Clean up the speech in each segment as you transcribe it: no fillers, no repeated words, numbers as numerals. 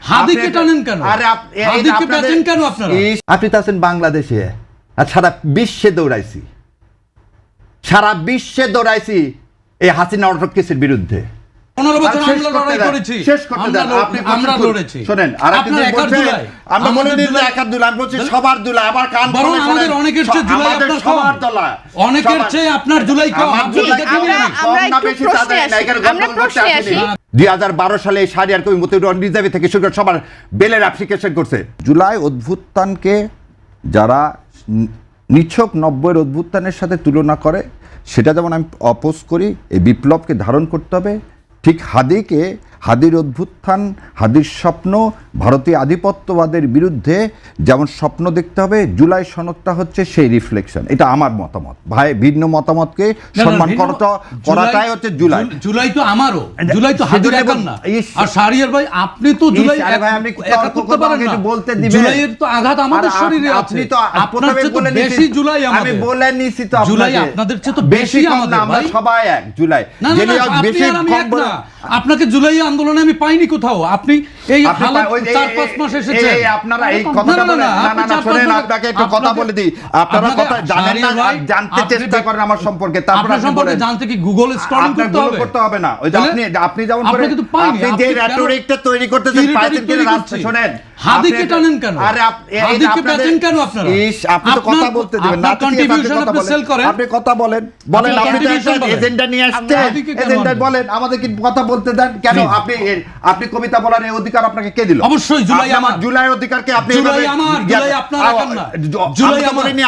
হাদিকে টানেন কেন? হাদিকে বেচেন কেন আপনারা? আপনি তো আছেন বাংলাদেশে, আর সারা বিশ্বে দৌড়াইছি, সারা বিশ্বে দৌড়াইছি এই হাসিনা অটক কেসের বিরুদ্ধে। 15 বছর আমরা লড়াই করেছি, শেষ করতে দেন। আপনি আমরা লড়েছি। শুনেন, আর আপনি বলছেন আমরা মনে দিন যে একার দুলা, আমি বলছি সবার দুলা। আবার কান বরং আমাদের অনেকের চেয়ে জুলাই আপনার সবার দলা, অনেকের চেয়ে আপনার জুলাই কম। আমরা প্রশ্নে আসি। 2012 সালে শাহরিয়ার কবির মতিউর রিজার্ভ থেকে শুরু করে সবার বেলের অ্যাপ্লিকেশন করছে। জুলাই অভ্যুত্থানকে যারা নিছক 90-এর অভ্যুত্থানের সাথে তুলনা করে, সেটা যেমন আমি অপোজ করি। এই বিপ্লবকে ধারণ করতে হবে, ঠিক হাদির অভ্যুত্থান, হাদির স্বপ্ন, ভারতীয় আধিপত্যবাদের বিরুদ্ধে যেমন স্বপ্ন দেখতে হবে, জুলাই সনদটা হচ্ছে সেই রিফ্লেকশন। এটা আমার মতামত। ভাই, ভিন্ন মতামতকে সম্মান করাটাই হচ্ছে জুলাই। জুলাই তো আমারও, জুলাই তো হাদির একার না। আর শাহরিয়ার ভাই, আপনি তো জুলাই একা করতে পারেন না, বলতে দিবেন। জুলাইয়ের তো আঘাত আমাদের শরীরে আছে। আপনি তো আপনার চেয়ে তো বেশি জুলাই আমাদের। আমি বলে নিছি তো, জুলাই আপনাদের চেয়ে তো বেশি আমাদের। আমরা সবাই এক। জুলাই বেশি কম বলে আপনাকে জুলাই আন্দোলনে আমি পাইনি কোথাও। আপনি এই হালাত 4-5 মাস এসেছে। এই আপনারা এই কথাটা বলেন না, শুনেন, আপনাকে একটু কথা বলে দিই। আপনারা কথা জানেন না, জানতে চেষ্টা করেন আমার সম্পর্কে। তারপর আপনার সম্পর্কে জানতে কি গুগল স্ক্রলিং করতে হবে না। ওই যে আপনি যেমন করে আপনি যে রেটরিকটা তৈরি করতেছেন, পাইছেন কিনা রাস্তা। শুনেন, হাদিকে টানেন কেন? আরে হাদিকে বেচেন কেন আপনারা? আপনি তো কথা বলতে দিবেন না, কন্ট্রিবিউশন আপনি সেল করেন। আপনি কথা বলেন, আপনি তো একটা এজেন্ডা নিয়ে আসছেন। এজেন্ডা বলেন, আমাদের কি কথা বলতে দেন কেন? আপনি কবিতা বলার এই অধিকার আপনাকে কে দিল? অবশ্যই জুলাই আমার। জুলাই অধিকারকে আপনি জুলাই আমার, জুলাই আপনার একার না। জুলাই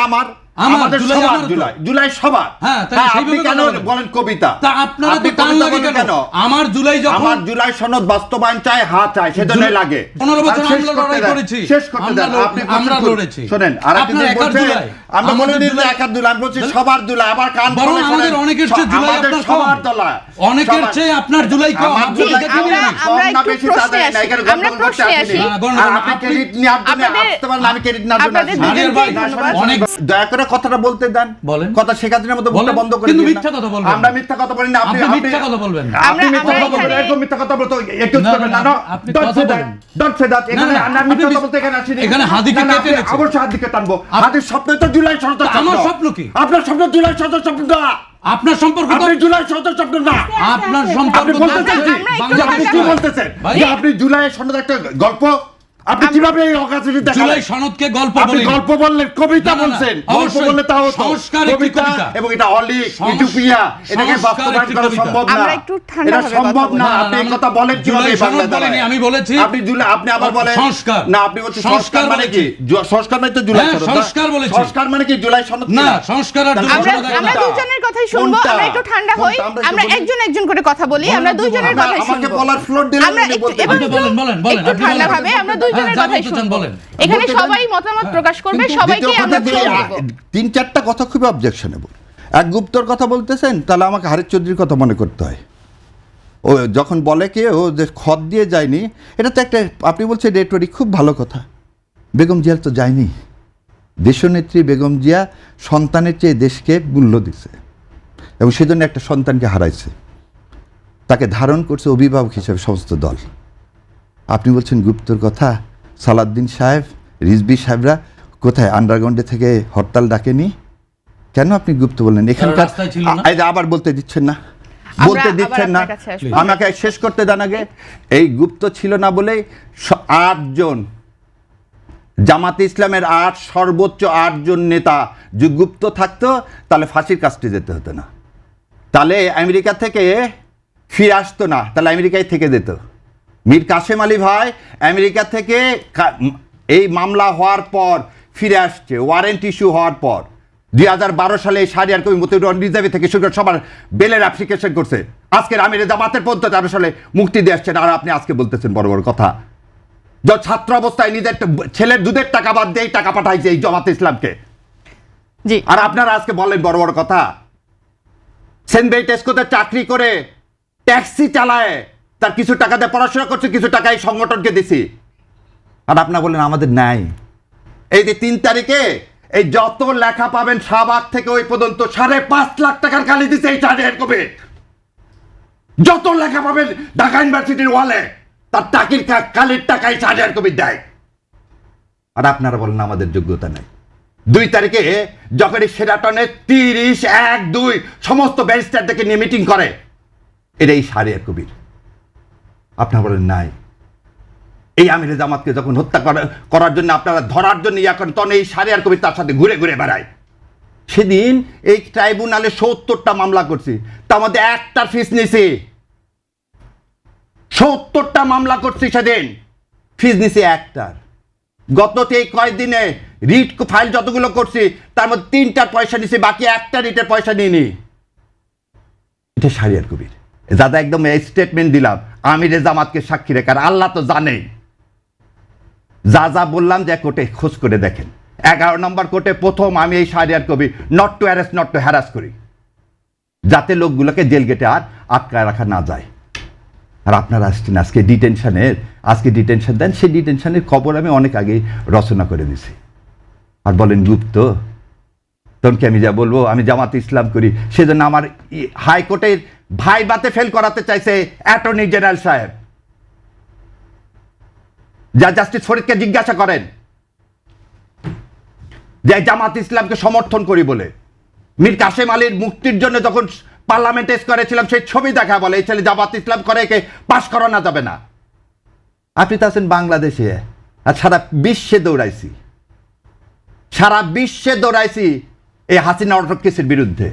আমার, আমাদের সবার জুলাই সবার। হ্যাঁ, আপনি কেন বলেন কবিতা? তা আপনারা তো টান লাগে কেন? আমার জুলাই যখন, আমার জুলাই সনদ বাস্তবায়ন চাই, চাই, সেজন্যই লাগে। 15 বছর আমরা লড়াই করেছি, শেষ করতে দেন। আমরা লড়েছি। শুনেন, আর আপনি বলছেন আমরা মনে দিন যে একার দুলা, আমি বলছি সবার দুলা। আবার কান বরং আমাদের অনেকের চেয়ে জুলাই আপনার সবার দলা, অনেকের চেয়ে আপনার জুলাই কম। আমরা একটু প্রশ্নে আসি। আমরা প্রশ্নে আসি। আপনি ক্রেডিট নেওয়ার জন্য আসতে পারেন, আমি ক্রেডিট নেওয়ার জন্য আসি। অনেক দয়া করে কথাটা বলতে দেন। কথা শেখার মতো মুখটা বন্ধ করে দিন। মিথ্যা কথা বলবেন। আমরা মিথ্যা কথা বলি না। আপনি মিথ্যা কথা বলবেন। আপনি মিথ্যা কথা বলবেন। এরকম মিথ্যা কথা বলতে একটু করবেন না। আপনি কথা বলেন। Dot say that. এখানে আমরা মিথ্যা কথা বলতে এখানে আসি না। এখানে হাদিকে কেটে নেছে। অবশ্যই হাদিকে টানবো। হাদির স্বপ্ন তো জুলাই সনদ। আমার স্বপ্ন কি? আপনার স্বপ্ন জুলাই সনদ স্বপ্ন না। আপনার সম্পর্ক আপনি জুলাই সনদ স্বপ্ন না। আপনার সম্পর্ক আপনি বলতেছেন আপনি কি বলতেছেন? যে আপনি জুলাই সনদ একটা গল্প, আপনি কিভাবে এই অকাশে দেখালেন? জুলাই সনদকে গল্প বলেন। আপনি গল্প বললেন, কবিতা বলছেন। গল্প বললে তাও সংস্কার একটি কবিতা, এবং এটা অলিক ইউটোপিয়া, এটাকে বাস্তবায়ন করা সম্ভব না। আমরা একটু ঠান্ডা এটা ভাবে সম্ভব কথা না। বলি। আপনি এই কথা বলেন কিভাবে? সনদ বলেনি, আমি বলেছি। আপনি জুলাই, আপনি আবার বলেন সংস্কার। না, আপনি বলছেন সংস্কার মানে কি? সংস্কার মানে তো জুলাই সনদ। সংস্কার বলেছি। সংস্কার মানে কি জুলাই সনদ? না, সংস্কার আর আমরা দুজনের কথাই শুনবো। আমরা একটু ঠান্ডা হই। আমরা একজন একজন করে কথা বলি। আমরা দুজনের কথাই শুনবো। আমাকে বলার ফ্লোর দিলেন, আপনি বলতে বলেন। একটু ঠান্ডা ভাবে আমরা দুজনের কথাই শুনবো। এখানে সবাই মতামত প্রকাশ করবে, সবাইকে আমরা ফ্লোর দেব। 3-4টা কথা খুবই অবজেকশনেবল। এক গুপ্তর কথা বলতেছেন, তাহলে আমাকে হারিস চৌধুরীর কথা মনে করতে হয়। ও যখন বলে কি ও যে খত দিয়ে যায়নি, এটা তো একটা, আপনি বলছেন রেটরিক, খুব ভালো কথা। বেগম জিয়া তো যায়নি। দেশনেত্রী বেগম জিয়া সন্তানের চেয়ে দেশকে মূল্য দিছে, এবং সেজন্য একটা সন্তানকে হারাইছে। তাকে ধারণ করছে অভিভাবক হিসেবে সমস্ত দল। আপনি বলছেন গুপ্তর কথা। সালাউদ্দিন সাহেব, রিজভী সাহেবরা কোথায় আন্ডারগ্রাউন্ডে থেকে হরতাল ডাকেনি? কেন আপনি গুপ্ত বললেন? এখানকার আবার বলতে দিচ্ছেন না, বলতে দিচ্ছেন না। আমাকে শেষ করতে দেন আগে। এই গুপ্ত ছিল না বলে 8 জন জামাতে ইসলামের সর্বোচ্চ 8 জন নেতা যে গুপ্ত থাকতো, তাহলে ফাঁসির কাস্টে যেতে হতো না, তাহলে আমেরিকা থেকে ফিরে আসতো না, তাহলে আমেরিকায় থেকে যেত। মীর কাসেম আলী ভাই আমেরিকা থেকে এই মামলা হওয়ার পর ফিরে আসছে, ওয়ারেন্ট ইস্যু হওয়ার পর। 2012 সালে শাহরিয়ার কবির মতিউর রিজার্ভ থেকে শুরু করে সবার বেলের অ্যাপ্লিকেশন করছে। আজকের আমির জামাতের পর্যন্ত 13 সালে মুক্তি দিয়ে আসছেন, আর আপনি আজকে বলতেছেন বড় বড় কথা। যে ছাত্র অবস্থায় নিজের ছেলের দুধের টাকা বাদ দিয়ে টাকা পাঠাইছে এই জামাতে ইসলামকে, আর আপনারা আজকে বলেন বড় বড় কথা। সেন্ট টেস্কোতে চাকরি করে ট্যাক্সি চালায়, তার কিছু টাকা দিয়ে পড়াশোনা করছে, কিছু টাকা এই সংগঠনকে দিছি, আর আপনারা বলেন আমাদের নাই। এই যে 3 তারিখে এই যত লেখা পাবেন শাহবাগ থেকে ওই পর্যন্ত 5.5 লাখ টাকার গালি দিচ্ছে এই শাহরিয়ার কবির। যত লেখা পাবেন ঢাকা ইউনিভার্সিটির ওয়ালে তার টাকির কালের টাকায় শাহরিয়ার কবির দেয়, আর আপনারা বলেন আমাদের যোগ্যতা নেই। 2 তারিখে যখন এই সেরাটনে 30-1-2 সমস্ত ব্যারিস্টারদেরকে নিয়ে মিটিং করে, এটাই শাহরিয়ার কবির। আপনারা বলেন নাই। এই আমিরে জামাতকে যখন হত্যা করার জন্য আপনারা ধরার জন্য ইয়া করেন, তখন এই শাহরিয়ার কবির তার সাথে ঘুরে ঘুরে বেড়ায়। সেদিন এই ট্রাইব্যুনালে 70টা মামলা করছি, তার মধ্যে একটার ফিস নিছি। 70টা মামলা করছি, সেদিন ফিস নিছি একটার। গত এই কয়েকদিনে রিট ফাইল যতগুলো করছি তার মধ্যে 3টার পয়সা নিছি, বাকি একটা রিটের পয়সা নিইনি। এটা শাহরিয়ার কবির। দাদা একদম স্টেটমেন্ট দিলাম আমিরে জামাতকে সাক্ষী রেখে, আর আল্লাহ তো জানেই। যা যা বললাম যে কোর্টে খোঁজ করে দেখেন, 11 নম্বর কোর্টে প্রথম আমি এই Shahriar Kabir not to arrest not to harass করি, যাতে লোকগুলোকে জেল গেটে আর আটকায় রাখা না যায়। আর আপনারা আসছেন আজকে ডিটেনশন দেন, সেই ডিটেনশনের খবর আমি অনেক আগেই রচনা করে দিছি। আর বলেন গুপ্ত, তখন কি আমি যা বলবো আমি জামাত ইসলাম করি, সেজন্য আমার হাইকোর্টের ভাইবাতে ফেল করাতে চাইছে অ্যাটর্নি জেনারেল সাহেব। যা জাস্টিস ফরিদকে জিজ্ঞাসা করেন যে জামাত ইসলামকে সমর্থন করি বলে মীর কাসেম আলীর মুক্তির জন্য যখন পার্লামেন্টে করেছিলাম, সেই ছবি দেখা বলে এই ছেলে জামাত ইসলাম করে, একে পাশ করানো যাবে না। আপনি তো আছেন বাংলাদেশে, আর সারা বিশ্বে দৌড়াইছি এই হাসিনা অটো কেসের বিরুদ্ধে।